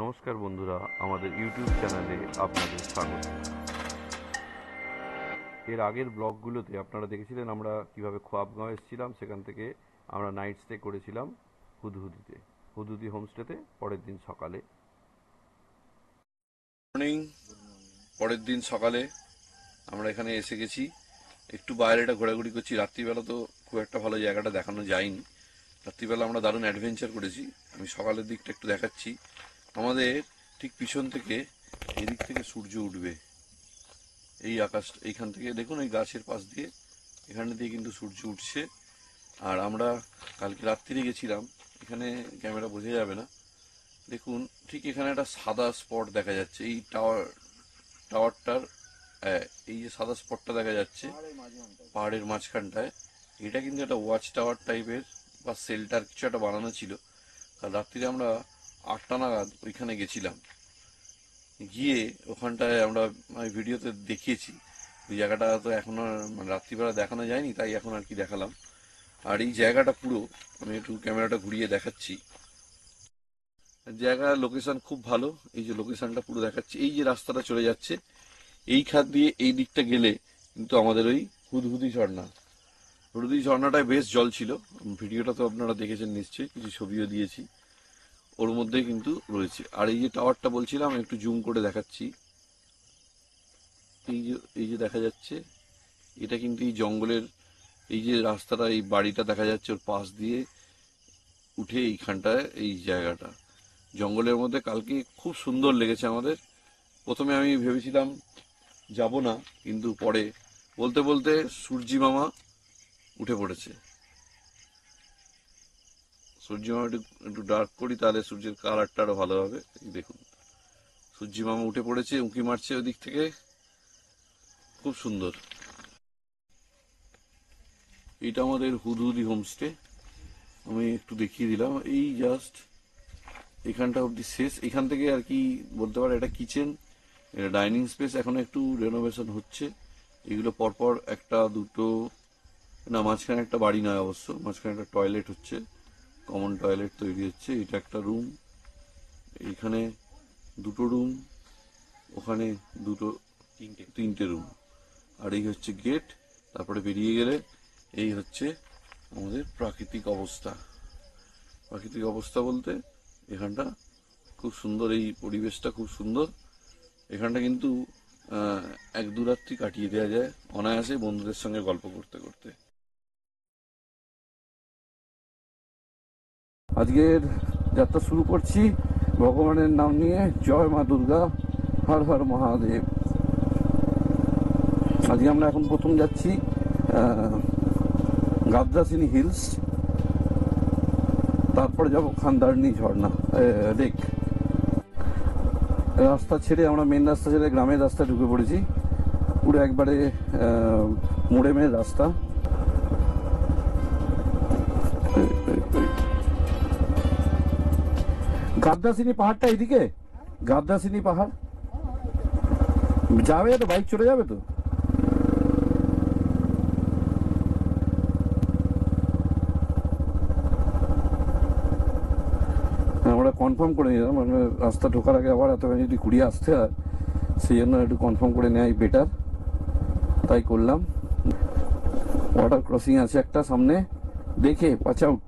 নমস্কার বন্ধুরা, আমাদের ইউটিউব চ্যানেলে আপনাদের স্বাগত। এর আগের ব্লগগুলোতে আপনারা দেখেছিলেন আমরা কিভাবে খোয়াবগাঁও এসেছিলাম। সেখান থেকে আমরা নাইট স্টে করেছিলাম হুদহুদিতে, হুদহুদি হোমস্টেতে পরের দিন সকালে। মর্নিং। পরের দিন সকালে আমরা এখানে এসে গেছি, একটু বাইরেটা ঘোরাঘুরি করছি। রাত্রিবেলা তো খুব একটা ভালো জায়গাটা দেখানো যায়নি। রাত্রিবেলা আমরা দারুণ অ্যাডভেঞ্চার করেছি। আমি সকালের দিকটা একটু দেখাচ্ছি। আমাদের ঠিক পিছন থেকে এদিক থেকে সূর্য উঠবে। এই আকাশ এইখান থেকে দেখুন, এই গাছের পাশ দিয়ে এখান দিয়ে কিন্তু সূর্য উঠছে। আর আমরা কালকে রাত্রিরে গেছিলাম, এখানে ক্যামেরা বোঝা যাবে না, দেখুন ঠিক এখানে একটা সাদা স্পট দেখা যাচ্ছে। এই টাওয়ারটার এই যে সাদা স্পটটা দেখা যাচ্ছে পাহাড়ের মাঝখানটায়, এটা কিন্তু একটা ওয়াচ টাওয়ার টাইপের বা শেল্টার কিছু একটা বানানো ছিল। কাল রাত্রিরে আমরা 8টা নাগাদ ওইখানে গেছিলাম। গিয়ে ওখানটায় আমরা ভিডিওতে দেখিয়েছি। ওই জায়গাটা তো এখন আর মানে রাত্রিবেলা দেখানো যায়নি, তাই এখন আর কি দেখালাম। আর এই জায়গাটা পুরো আমি একটু ক্যামেরাটা ঘুরিয়ে দেখাচ্ছি। জায়গার লোকেশন খুব ভালো। এই যে লোকেশনটা পুরো দেখাচ্ছি, এই যে রাস্তাটা চলে যাচ্ছে এই খাত দিয়ে, এই দিকটা গেলে কিন্তু আমাদের ওই হুদহুদি ঝর্ণা। হুদহুদি ঝর্ণাটায় বেশ জল ছিল, ভিডিওটা তো আপনারা দেখেছেন নিশ্চয়ই, কিছু ছবিও দিয়েছি। ওর মধ্যে কিন্তু রয়েছে। আর এই যে টাওয়ারটা বলছিলাম, একটু জুম করে দেখাচ্ছি। এই যে দেখা যাচ্ছে, এটা কিন্তু এই জঙ্গলের এই যে রাস্তাটা, এই বাড়িটা দেখা যাচ্ছে ওর পাশ দিয়ে উঠে এইখানটায় এই জায়গাটা জঙ্গলের মধ্যে। কালকে খুব সুন্দর লেগেছে আমাদের। প্রথমে আমি ভেবেছিলাম যাব না, কিন্তু পরে বলতে বলতে সূর্যি মামা উঠে পড়েছে। সূর্যি মামা একটু একটু ডার্ক করি, তাহলে সূর্যের কালারটা আরো ভালো হবে। এই দেখুন সূর্যি মামা উঠে পড়েছে, উঁকি মারছে ওদিক থেকে, খুব সুন্দর। এটা আমাদের হুদহুদি হোমস্টে, আমি একটু দেখিয়ে দিলাম। এই জাস্ট এখানটা অব্দি শেষ। এখান থেকে আর কি বলতে পারে এটা কিচেন, এটা ডাইনিং স্পেস, এখন একটু রেনোভেশন হচ্ছে। এগুলো পরপর একটা দুটো, না মাঝখানে একটা বাড়ি নয় অবশ্য, মাঝখানে একটা টয়লেট হচ্ছে, কমন টয়লেট তৈরি হচ্ছে। এটা একটা রুম, এইখানে দুটো রুম, ওখানে দুটো, তিনটে রুম। আর এই হচ্ছে গেট। তারপরে বেরিয়ে গেলে এই হচ্ছে আমাদের প্রাকৃতিক অবস্থা। প্রাকৃতিক অবস্থা বলতে এখানটা খুব সুন্দর, এই পরিবেশটা খুব সুন্দর। এখানটা কিন্তু এক দু রাত্রি কাটিয়ে দেওয়া যায় অনায়াসে বন্ধুদের সঙ্গে গল্প করতে করতে। আজকের যাত্রা শুরু করছি ভগবানের নাম নিয়ে। জয় মা দুর্গা, হর হর মহাদেব। আজকে আমরা এখন প্রথম যাচ্ছি গাবদাসিনী হিলস, তারপরে যাব খান্দারনি ঝর্ণা লেক। রাস্তা ছেড়ে আমরা মেন রাস্তা ছেড়ে গ্রামের রাস্তায় ঢুকে পড়েছি, পুরো একবারে মোড়েমের রাস্তা। গাবদাসিনী পাহাড়টা এইদিকে, গাবদাসিনী পাহাড় যাবে তো, বাইক চলে যাবে তো। আমরা কনফার্ম করে নিলাম, মানে রাস্তা ঢোকার আগে আবার এতখানি যদি ঘুরিয়ে আসতে হয়, সেই জন্য একটু কনফার্ম করে নেওয়াই বেটার, তাই করলাম। ওয়াটার ক্রসিং আছে একটা সামনে, দেখে ওয়াচ আউট।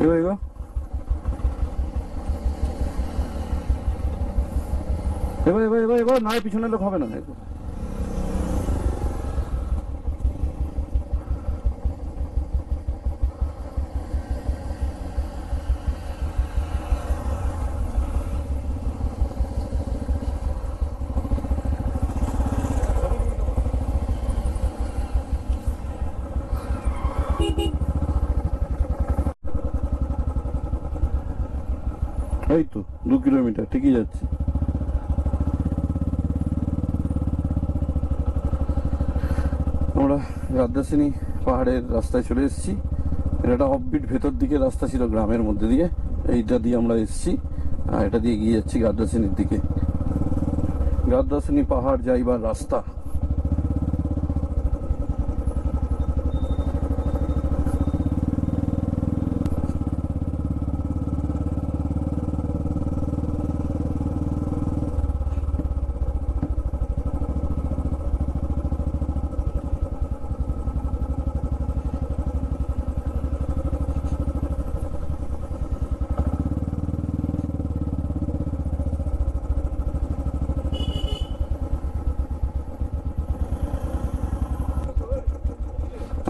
এগো এগো এগো এগো এগো এগো, নয় পিছনে লোক হবে না। এগো এই তো 2 কিলোমিটার ঠিকই যাচ্ছে। আমরা গাবদাসিনী পাহাড়ের রাস্তায় চলে এসেছি। এটা একটা অফবিট ভেতর দিকে রাস্তা ছিল গ্রামের মধ্যে দিয়ে, এইটা দিয়ে আমরা এসেছি। আর এটা দিয়ে গিয়ে যাচ্ছি গাদ্রাসিনীর দিকে। গাদ্রাসিনী পাহাড় যাইবার রাস্তা।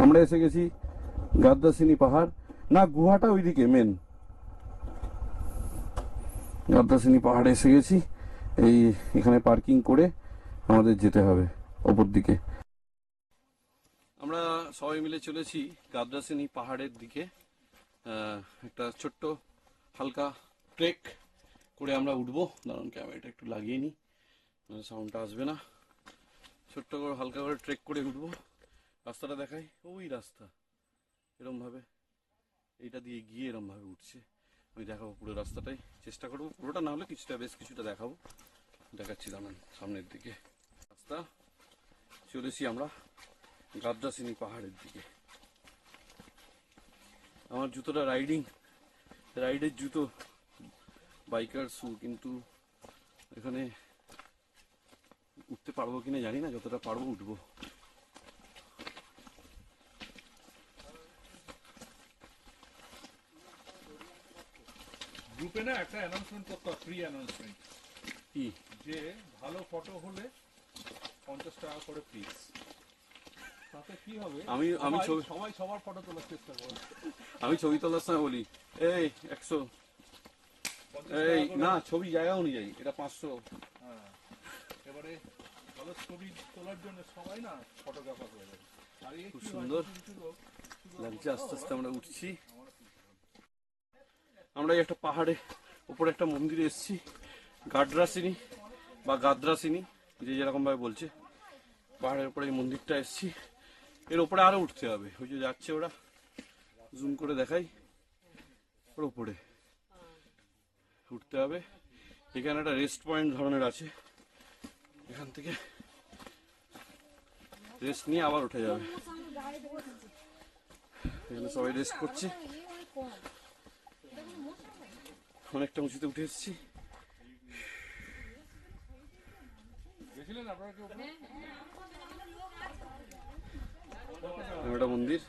আমরা এসে গেছি গাদ্রাসিনী পাহাড়। না, গুহাটা ওইদিকে মেন। গাদ্রাসিনী পাহাড়ে এসে গেছি। এই এখানে পার্কিং করে আমাদের যেতে হবে ওপর দিকে। আমরা সবাই মিলে চলেছি গাদ্রাসিনী পাহাড়ের দিকে। একটা ছোট্ট হালকা ট্রেক করে আমরা উঠবো। দাঁড়ান, ক্যামেরাটা একটু লাগিয়ে নিই, সাউন্ডটা আসবে না। ছোট্ট করে হালকা করে ট্রেক করে উঠবো। রাস্তাটা দেখাই, ওই রাস্তা এরম ভাবে, এইটা দিয়ে গিয়ে এরম ভাবে উঠছে। আমি দেখাবো পুরো রাস্তাটাই, চেষ্টা করবো পুরোটা না হলে কিছুটা, বেশ কিছুটা দেখাবো। দেখাচ্ছি দাঁড়ান, সামনের দিকে রাস্তা। চলেছি আমরা গাদ্রাসিনী পাহাড়ের দিকে। আমার জুতোটা রাইডের জুতো, বাইকার শু, কিন্তু এখানে উঠতে পারবো কিনা জানি না, যতটা পারবো উঠবো। গ্রুপে না একটা অ্যানাউন্সমেন্ট করতে হবে, ফ্রি অ্যানাউন্সমেন্ট, কি যে ভালো ফটো হলে 50 টাকা করে ফিস। তাতে কি হবে, আমি সবাই সবার ফটো তোলার চেষ্টা করবে। আমি ছবি তোলার সময় বলি, এই 100, এই না ছবি জায়গা অনুযায়ী এটা 500। হ্যাঁ, এবারে ভালো ছবি তোলার জন্য সবাই না ফটোগ্রাফার হয়ে যাবে। আর এই খুব সুন্দর লাগছে। আস্তে আস্তে আমরা উঠছি। আমরা এই একটা পাহাড়ে উপরে একটা মন্দিরে এসেছি, গাদ্রাসিনী বা গাদ্রাসিনী, যে যেরকম ভাবে বলছে। পাহাড়ের উপরে এই মন্দিরটা এসেছি। এর উপরে আরো উঠতে হবে, ওই যে যাচ্ছে ওরা, জুম করে দেখাই, ওর উপরে উঠতে হবে। এখানে একটা রেস্ট পয়েন্ট ধরনের আছে, এখান থেকে রেস্ট নিয়ে আবার উঠে যাবে। এখানে সবাই রেস্ট করছে। অনেকটা উঁচুতে উঠে এসেছি। একটা মন্দির।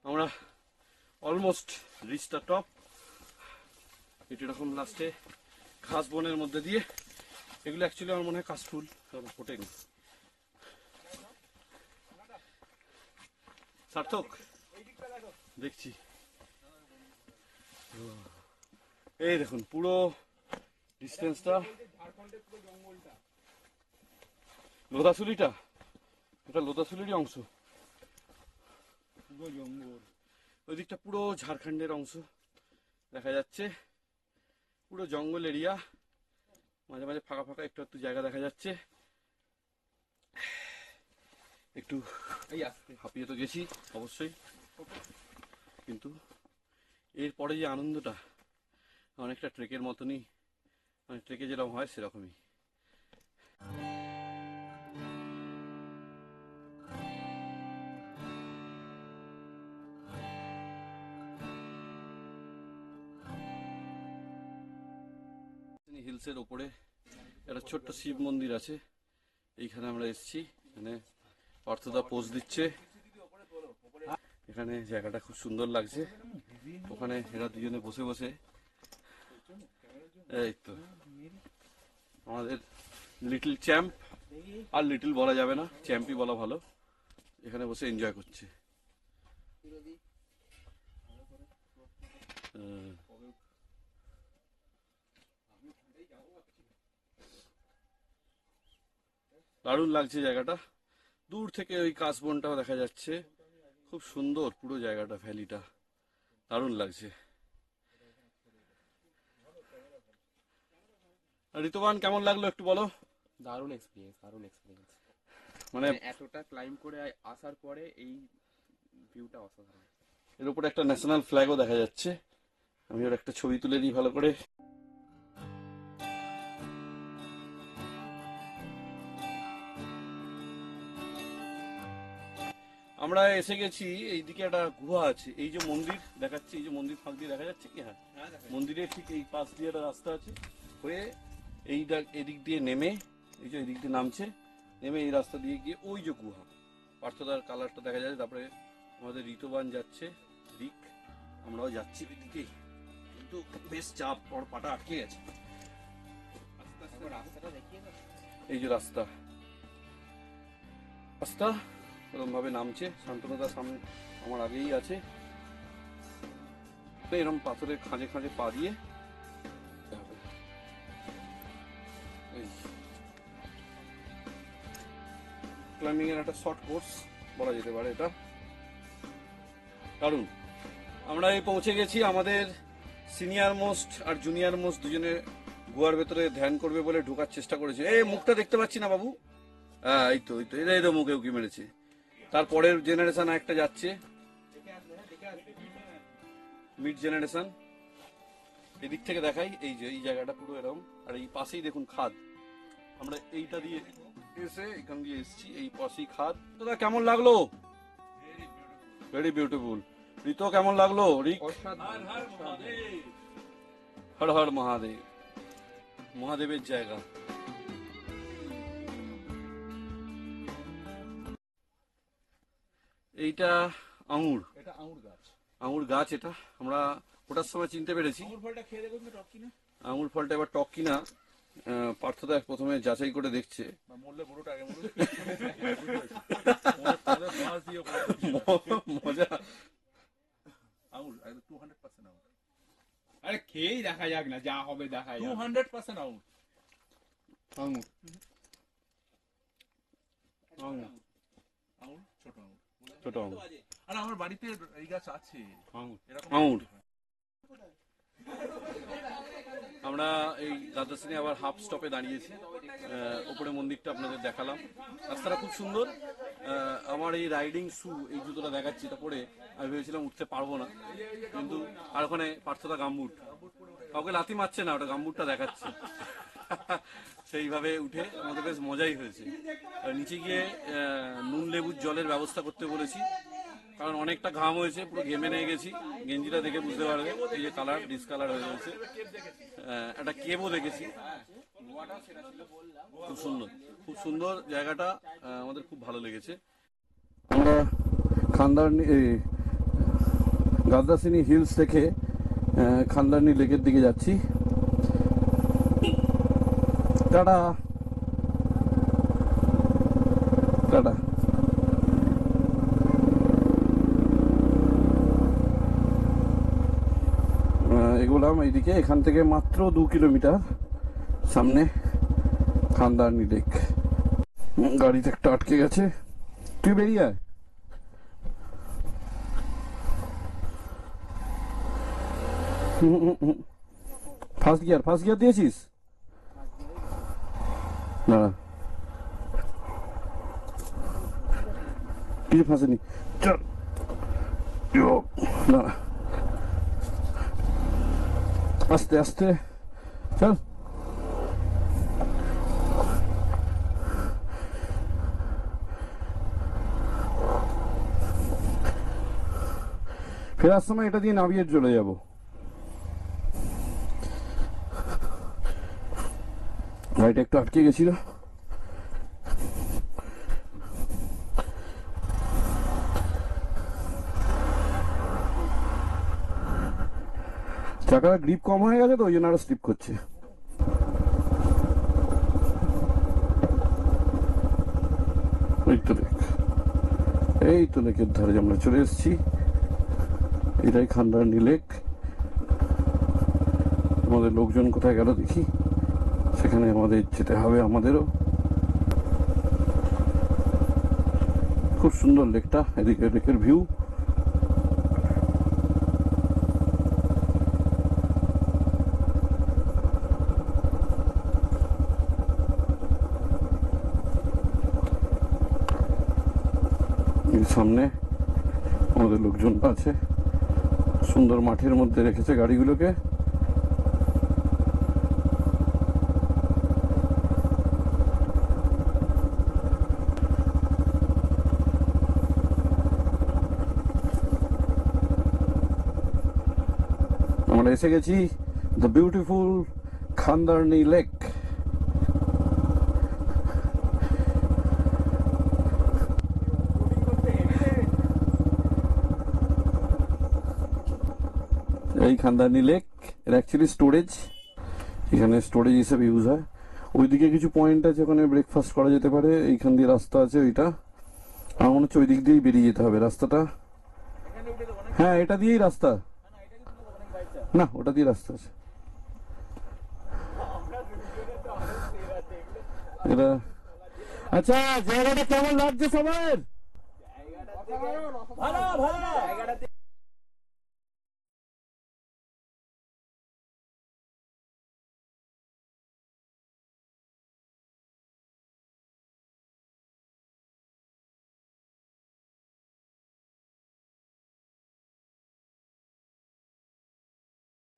আমরা অলমোস্ট রিচ দ্য টপ। এটি এরকম লাস্টে ঘাস বনের মধ্যে দিয়ে, এগুলো অ্যাকচুয়ালি আমার মনে হয় কাশফুল, কারণ ফোটেনি। সার্থক দেখছি, এই দেখুন পুরো ডিস্টেন্সটা। লোদাসুলিটা, এটা লোদাসুলিরই অংশ। পুরো জঙ্গল, ওই দিকটা পুরো ঝাড়খণ্ডের অংশ দেখা যাচ্ছে। পুরো জঙ্গল এরিয়া, মাঝে মাঝে ফাঁকা ফাঁকা একটু একটু জায়গা দেখা যাচ্ছে। একটু এই আসতে হাঁপিয়ে তো গেছি অবশ্যই, কিন্তু এরপরে যে আনন্দটা অনেকটা ট্রেকের মতনই, মানে ট্রেকে যেরকম হয় সেরকমই। হিলসের ওপরে একটা ছোট্ট শিব মন্দির আছে, এইখানে আমরা এসেছি। এখানে অর্থদা পোজ দিচ্ছে। এখানে জায়গাটা খুব সুন্দর লাগছে। ওখানে এরা দুজনে বসে বসে, এই তো আমাদের লিটল চ্যাম্প, আর লিটল বলা যাবে না, চ্যাম্পই বলা ভালো, এখানে বসে এনজয় করছে। দারুণ লাগছে জায়গাটা। দূর থেকে ওই কাশবনটাও দেখা যাচ্ছে, খুব সুন্দর পুরো জায়গাটা, ভ্যালিটা দারুণ লাগছে। ঋতুবান কেমন লাগলো একটু বলো। দারুণ এক্সপিরিয়েন্স, দারুণ এক্সপিরিয়েন্স। মানে এতটা ক্লাইম্ব করে আসার পরে এই ভিউটা অসাধারণ। এর উপরে একটা ন্যাশনাল ফ্ল্যাগও দেখা যাচ্ছে। আমি ওর একটা ছবি তুলে দিই ভালো করে। আমরা এসে গেছি, এইদিকে একটা গুহা আছে, এই যে মন্দির দেখাচ্ছে, এই যে মন্দির ফাঁক দিয়ে দেখা যাচ্ছে কি, হ্যাঁ মন্দিরের ঠিক এই পাশ দিয়ে একটা রাস্তা আছে, হয়ে এদিক দিয়ে নেমে, এই যে এদিক দিয়ে নামছে, নেমে এই রাস্তা দিয়ে গিয়ে ওই যে গুহা, পার্থদার কালারটা দেখা যাচ্ছে। তারপরে আমাদের ঋতুবান যাচ্ছে দিক, আমরাও যাচ্ছি ওইদিকে, কিন্তু বেশ চাপ, ওর পাটা আটকে গেছে। রাস্তাটা দেখিয়ে দাও। এই যে রাস্তা রাস্তা এরকম ভাবে নামছে, শান্তনুদার সামনে আমার আগেই আছে, তো এরকম পাথরের খাঁজে খাঁজে পা দিয়ে ক্লাইম্বিং এর একটা শর্ট কোর্স বলা যেতে পারে এটা, কারণ আমরা এই পৌঁছে গেছি। আমাদের সিনিয়র মোস্ট আর জুনিয়র মোস্ট দুজনে গুহার ভেতরে ধ্যান করবে বলে ঢোকার চেষ্টা করেছে। এই মুখটা দেখতে পাচ্ছি না বাবু, হ্যাঁ এই তো এই তো মুখে উকি মেরেছে। তারপরের জেনারেশন একটা যাচ্ছে, মিড জেনারেশন। এদিক থেকে দেখাই, এই যে এই জায়গাটা পুরো এরকম, আর এই পাশেই দেখুন খাদ। আমরা এইটা দিয়ে এসে এখান দিয়ে এসেছি, এই পাশেই খাদ। দাদা কেমন লাগলো? Very beautiful. ঋতো কেমন লাগলো? রিক? হর হর মহাদেব, মহাদেবের জায়গা। এইটা আঙুর, এটা আঙুর গাছ। আঙুর গাছ। এটা আমরা ওটার সময় চিনতে পেরেছি। আঙুর ফলটা খেয়ে দেখুন তো টক কিনা। আঙুর ফলটা এবার টক কিনা পার্থদা প্রথমে যাচাই করে দেখছে। না মরলে বুড়োটা আগে মরুক। মজা। আঙুর 200% আঙুর। আরে খেয়েই দেখা যাক না, যা হবে দেখা যাক। 200% আঙুর। আঙুর আঙুর ছোট আঙুর। ছোট আঙুর। আর আমার বাড়িতে এই গাছ আছে এরকম আঙুর। আমরা এই গাদাসিনে আবার হাফ স্টপে দাঁড়িয়েছি, উপরে মন্দিরটা আপনাদের দেখালাম। রাস্তাটা খুব সুন্দর। আমার এই রাইডিং শু, এই জুতোটা দেখাচ্ছি, এটা পরে আমি ভেবেছিলাম উঠতে পারবো না, কিন্তু আর ওখানে পার্থদা গাম্বুট, কাউকে লাথি মারছে না, ওটা গাম্বুটটা দেখাচ্ছে। সেইভাবে উঠে আমাদের বেশ মজাই হয়েছে। আর নিচে গিয়ে নুন লেবুর জলের ব্যবস্থা করতে বলেছি, কারণ অনেকটা ঘাম হয়েছে, পুরো ঘেমে নিয়ে গেছি। গেঞ্জিটা দেখে বুঝতে পারবে, এই যে কালার ডিসকালার হয়ে গেছে। একটা কেবও দেখেছি, খুব সুন্দর, খুব সুন্দর জায়গাটা, আমাদের খুব ভালো লেগেছে। আমরা খান্দারনি গাদাসিনি হিলস থেকে খান্দারনি লেকের দিকে যাচ্ছি। Tata tata. এগুলাম এইদিকে, এখান থেকে মাত্র 2 কিলোমিটার সামনে খান্দারনি লেক। গাড়িতে একটা আটকে গেছে, তুই বেরিয়ে আয়। ফার্স্ট গিয়ার দিয়েছিস? না কিছু ফাঁসেনি, চল। না আস্তে আস্তে চল। ফেরার সময় এটা দিয়ে নাবিয়ে চলে যাব। গাড়িটা একটু আটকে গেছিল। চাকাটা গ্রিপ কম হয়ে গেছে তো, ওই জন্য আরো স্লিপ করছে। এই তো লেকের ধারে আমরা চলে এসেছি। এটাই খান্দারনি লেক। আমাদের লোকজন কোথায় গেল দেখি, সেখানে আমাদের যেতে হবে। আমাদেরও খুব সুন্দর লেকটা, এদিকে লেকের ভিউ। এই সামনে আমাদের লোকজন আছে, সুন্দর মাঠের মধ্যে রেখেছে গাড়িগুলোকে। আমরা এসে গেছি দ্য বিউটিফুল খান্দারনি লেক। এই খান্দারনি লেক এর অ্যাকচুয়ালি স্টোরেজ, এখানে স্টোরেজ হিসেবে ইউজ হয়। ওইদিকে কিছু পয়েন্ট আছে, ওখানে ব্রেকফাস্ট করা যেতে পারে। এইখান দিয়ে রাস্তা আছে, ওইটা আমার মনে হচ্ছে ওই দিক দিয়েই বেরিয়ে যেতে হবে রাস্তাটা। হ্যাঁ, এটা দিয়েই রাস্তা, না ওটা দিয়ে রাস্তা আছে এটা। আচ্ছা, জায়গাটা কেমন লাগছে সবার?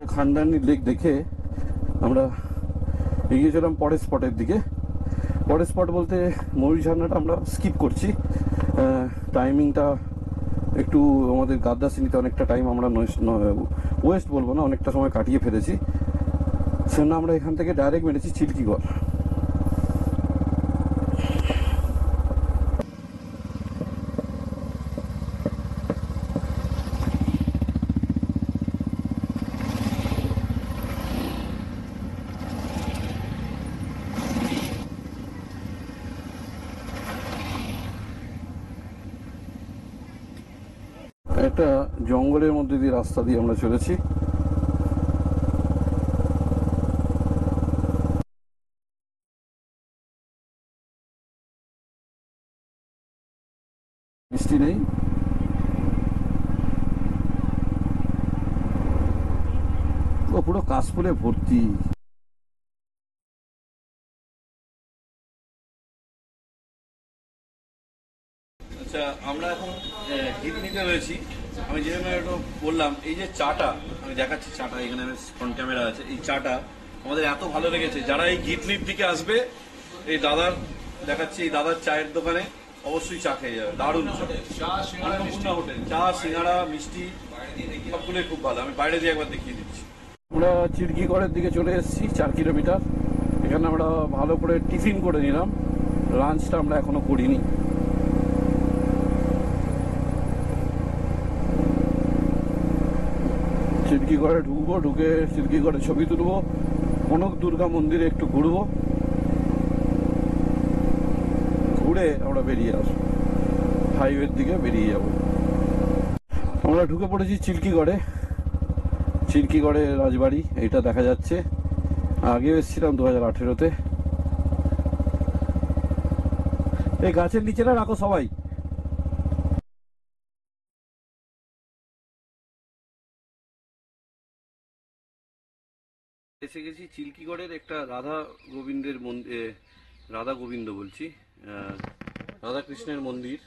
খান্দারনি লেক দেখে আমরা এগিয়েছিলাম পরের স্পটের দিকে। পরের স্পট বলতে ময়ূর ঝর্ণাটা আমরা স্কিপ করছি, টাইমিংটা একটু আমাদের গাদ্দাসিনিতে অনেকটা টাইম আমরা ওয়েস্ট বলবো না, অনেকটা সময় কাটিয়ে ফেলেছি। সেজন্য আমরা এখান থেকে ডাইরেক্ট মেরেছি চিল্কিগড়। একটা জঙ্গলের মধ্যে দিয়ে রাস্তা দিয়ে আমরা চলেছি। বৃষ্টি নেই, ও পুরো কাশফুলে ভর্তি। আচ্ছা, আমরা এখন গিটনিতে রয়েছি। আমি যেখানে একটু বললাম, এই যে চাটা আমি দেখাচ্ছি, চাটা এখানে ফ্রন্ট ক্যামেরা আছে। এই চাটা আমাদের এত ভালো লেগেছে, যারা এই গিটনির দিকে আসবে এই দাদার দেখাচ্ছি, এই দাদার চায়ের দোকানে অবশ্যই চা খেয়ে যাবে, দারুণ চা। অন্নপূর্ণা হোটেল, চা, সিঙ্গাড়া, মিষ্টি সবগুলোই খুব ভালো। আমি বাইরে দিয়ে একবার দেখিয়ে দিচ্ছি। আমরা চিল্কিগড়ের দিকে চলে এসেছি, 4 কিলোমিটার। এখানে আমরা ভালো করে টিফিন করে নিলাম, লাঞ্চটা আমরা এখনো করিনি। চিল্কিগড়ে ঢুকবো, ঢুকে চিল্কিগড়ে ছবি তুলবো, কনক দুর্গা মন্দিরে একটু ঘুরবো, ঘুরে আমরা বেরিয়ে আসবো, হাইওয়ের দিকে বেরিয়ে যাব। আমরা ঢুকে পড়েছি চিল্কিগড়ে। চিল্কিগড়ে রাজবাড়ি এইটা দেখা যাচ্ছে। আগে এসেছিলাম 2018-তে। এই গাছের নিচে না রাখো সবাই। এসে গেছি চিল্কিগড়ের একটা রাধা গোবিন্দের মন্দির, রাধা গোবিন্দ বলছি, রাধাকৃষ্ণের মন্দির।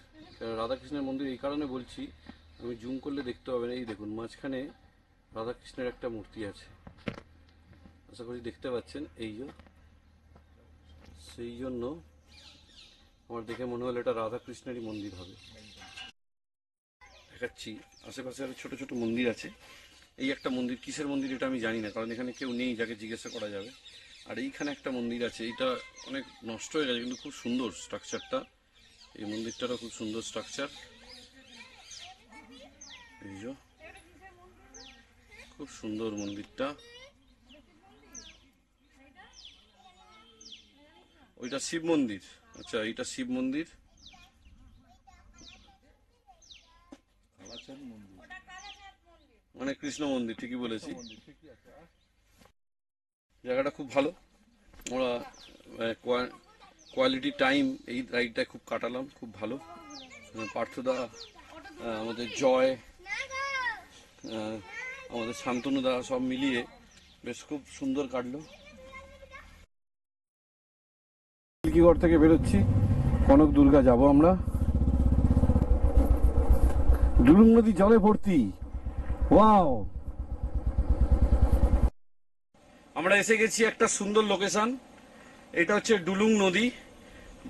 রাধাকৃষ্ণের মন্দির এই কারণে বলছি, আমি জুম করলে দেখতে পাবেন, এই দেখুন মাঝখানে রাধাকৃষ্ণের একটা মূর্তি আছে, আশা করি দেখতে পাচ্ছেন। এই যে সেই জন্য আমার দেখে মনে হলো এটা রাধাকৃষ্ণেরই মন্দির হবে। দেখাচ্ছি আশেপাশে আরো ছোট ছোট মন্দির আছে। এই একটা মন্দির, কিসের মন্দির এটা আমি জানি না, কারণ এখানে কেউ নেই যাকে জিজ্ঞাসা করা যাবে। আর এইখানে একটা মন্দির আছে, এটা অনেক নষ্ট হয়ে গেছে কিন্তু খুব সুন্দর স্ট্রাকচারটা। এই মন্দিরটারও খুব সুন্দর স্ট্রাকচার, এই যে খুব সুন্দর মন্দিরটা। ওইটা শিব মন্দির, আচ্ছা এইটা শিব মন্দির, মানে কৃষ্ণ মন্দির, ঠিকই বলেছি। জায়গাটা খুব ভালো, আমরা কোয়ালিটি টাইম এই রাইডটায় খুব কাটালাম, খুব ভালো। পার্থদা, আমাদের জয়, আমাদের শান্তনুদা সব মিলিয়ে বেশ খুব সুন্দর কাটলো। চিল্কিগড় থেকে বেরোচ্ছি, কনক দুর্গা যাব আমরা। ডুলুং নদী জলে ভর্তি। ওয়াও, আমরা এসে গেছি একটা সুন্দর লোকেশন। এটা হচ্ছে ডুলুং নদী।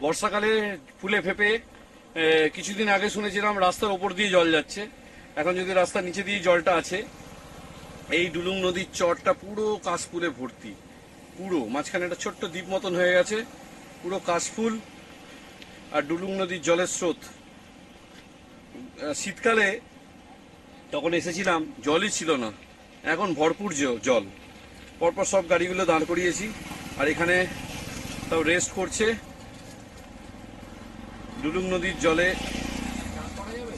বর্ষাকালে ফুলে ফেপে কিছুদিন আগে শুনেছিলাম রাস্তার ওপর দিয়ে জল যাচ্ছে, এখন যদি রাস্তার নিচে দিয়ে জলটা আছে। এই ডুলুং নদীর চরটা পুরো কাশফুলে ভর্তি, পুরো মাঝখানে একটা ছোট্ট দ্বীপ মতন হয়ে গেছে, পুরো কাশফুল আর ডুলুং নদীর জলের স্রোত। শীতকালে তখন এসেছিলাম জলই ছিল না, এখন ভরপুর জল। পরপর সব গাড়িগুলো দাঁড় করিয়েছি আর এখানে সব রেস্ট করছে। ডুলুং নদীর জলে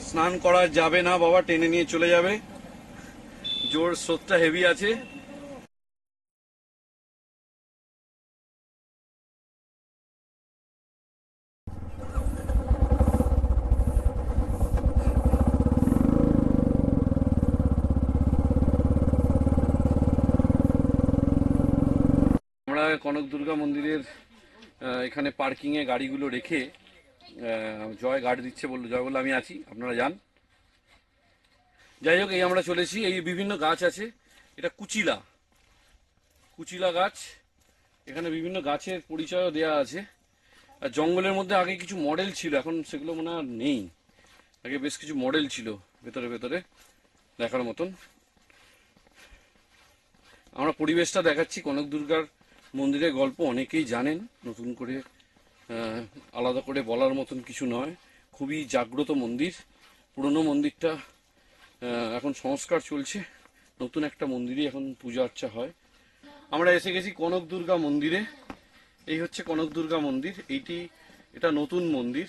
স্নান করা যাবে না বাবা, টেনে নিয়ে চলে যাবে, জোর স্রোতটা হেভি আছে। আমরা কনক দুর্গা মন্দিরের এখানে পার্কিংয়ে গাড়িগুলো রেখে জয় গার্ড দিচ্ছে, বললো, জয় বললো আমি আছি, আপনারা যান। যাই হোক, এই আমরা চলেছি। এই বিভিন্ন গাছ আছে, এটা কুচিলা গাছ। এখানে বিভিন্ন গাছের পরিচয়ও দেওয়া আছে। আর জঙ্গলের মধ্যে আগে কিছু মডেল ছিল, এখন সেগুলো মনে হয় নেই। আগে বেশ কিছু মডেল ছিল ভেতরে ভেতরে দেখার মতন। আমরা পরিবেশটা দেখাচ্ছি। কনক দুর্গার মন্দিরের গল্প অনেকেই জানেন, নতুন করে আলাদা করে বলার মতন কিছু নয়। খুবই জাগ্রত মন্দির। পুরনো মন্দিরটা এখন সংস্কার চলছে, নতুন একটা মন্দিরে এখন পূজা অর্চা হয়। আমরা এসে গেছি কনক দুর্গা মন্দিরে। এই হচ্ছে কনক দুর্গা মন্দির। এটা নতুন মন্দির।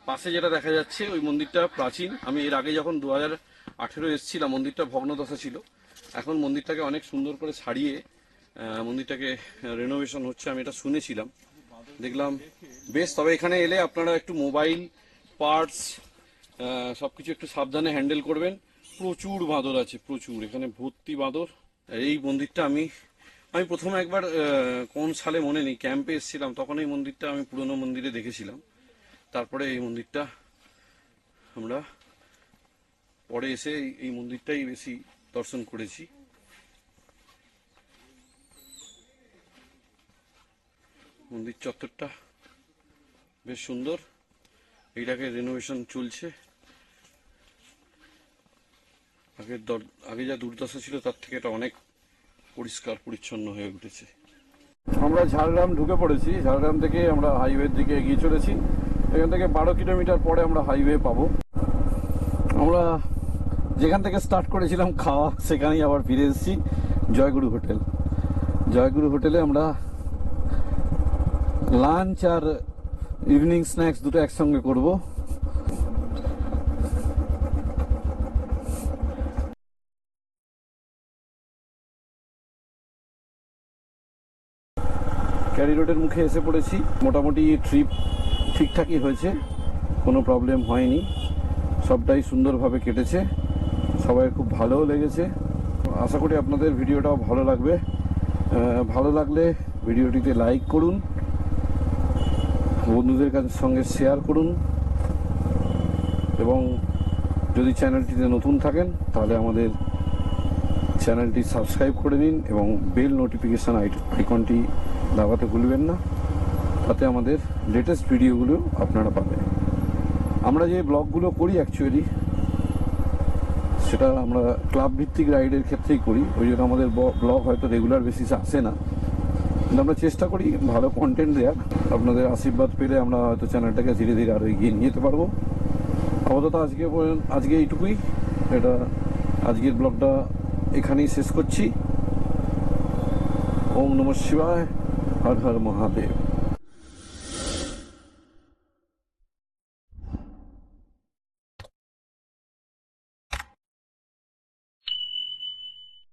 পাশে যেটা দেখা যাচ্ছে ওই মন্দিরটা প্রাচীন। আমি এর আগে যখন 2018 এসেছিলাম, মন্দিরটা ভগ্নদশা ছিল। এখন মন্দিরটাকে অনেক সুন্দর করে সারিয়ে মন্দিরটাকে রেনোভেশন হচ্ছে, আমি এটা শুনেছিলাম, দেখলাম বেশ। তবে এখানে এলে আপনারা একটু মোবাইল, পার্টস সবকিছু একটু সাবধানে হ্যান্ডেল করবেন। প্রচুর বাঁদর আছে, প্রচুর, এখানে ভর্তি বাঁদর। এই মন্দিরটা আমি প্রথমে একবার কোন সালে মনে নেই, ক্যাম্পে এসেছিলাম, তখন এই মন্দিরটা আমি পুরনো মন্দিরে দেখেছিলাম। তারপরে এই মন্দিরটা আমরা পরে এসে এই মন্দিরটাই বেশি দর্শন করেছি। মন্দির চত্বরটা বেশ সুন্দর। এইটাকে রেনোভেশন চলছে। আগে যা দুর্দশা ছিল তার থেকে এটা অনেক পরিষ্কার পরিচ্ছন্ন হয়ে উঠেছে। আমরা ঝাড়গ্রাম ঢুকে পড়েছি। ঝাড়গ্রাম থেকে আমরা হাইওয়ের দিকে এগিয়ে চলেছি। এখান থেকে 12 কিলোমিটার পরে আমরা হাইওয়ে পাবো। আমরা যেখান থেকে স্টার্ট করেছিলাম খাওয়া, সেখানেই আবার ফিরে এসেছি। জয়গুরু হোটেলে আমরা লাঞ্চ আর ইভিনিং স্ন্যাক্স দুটো একসঙ্গে করব। ক্যারি রোডের মুখে এসে পড়েছি। মোটামুটি ট্রিপ ঠিকঠাকই হয়েছে, কোনো প্রবলেম হয়নি, সবটাই সুন্দরভাবে কেটেছে, সবাই খুব ভালোও লেগেছে। আশা করি আপনাদের ভিডিওটাও ভালো লাগবে। ভালো লাগলে ভিডিওটিতে লাইক করুন, বন্ধুদের সঙ্গে শেয়ার করুন, এবং যদি চ্যানেলটিতে নতুন থাকেন তাহলে আমাদের চ্যানেলটি সাবস্ক্রাইব করে নিন এবং বেল নোটিফিকেশান আইকনটি দাবাতে ভুলবেন না, তাতে আমাদের লেটেস্ট ভিডিওগুলো আপনারা পাবেন। আমরা যে ব্লগগুলো করি অ্যাকচুয়ালি সেটা আমরা ক্লাব ভিত্তিক রাইডের ক্ষেত্রেই করি, ওই জন্য আমাদের ব্লগ হয়তো রেগুলার বেসিসে আসে না, কিন্তু আমরা চেষ্টা করি ভালো কন্টেন্ট দেওয়ার। আপনাদের আশীর্বাদ পেলে আমরা হয়তো চ্যানেলটাকে ধীরে ধীরে আরও এগিয়ে নিয়ে যেতে পারবো। আপাতত আজকে এইটুকুই। আজকের ব্লগটা এখানেই শেষ করছি। ওম নমঃ শিবায়, হর হর মহাদেব।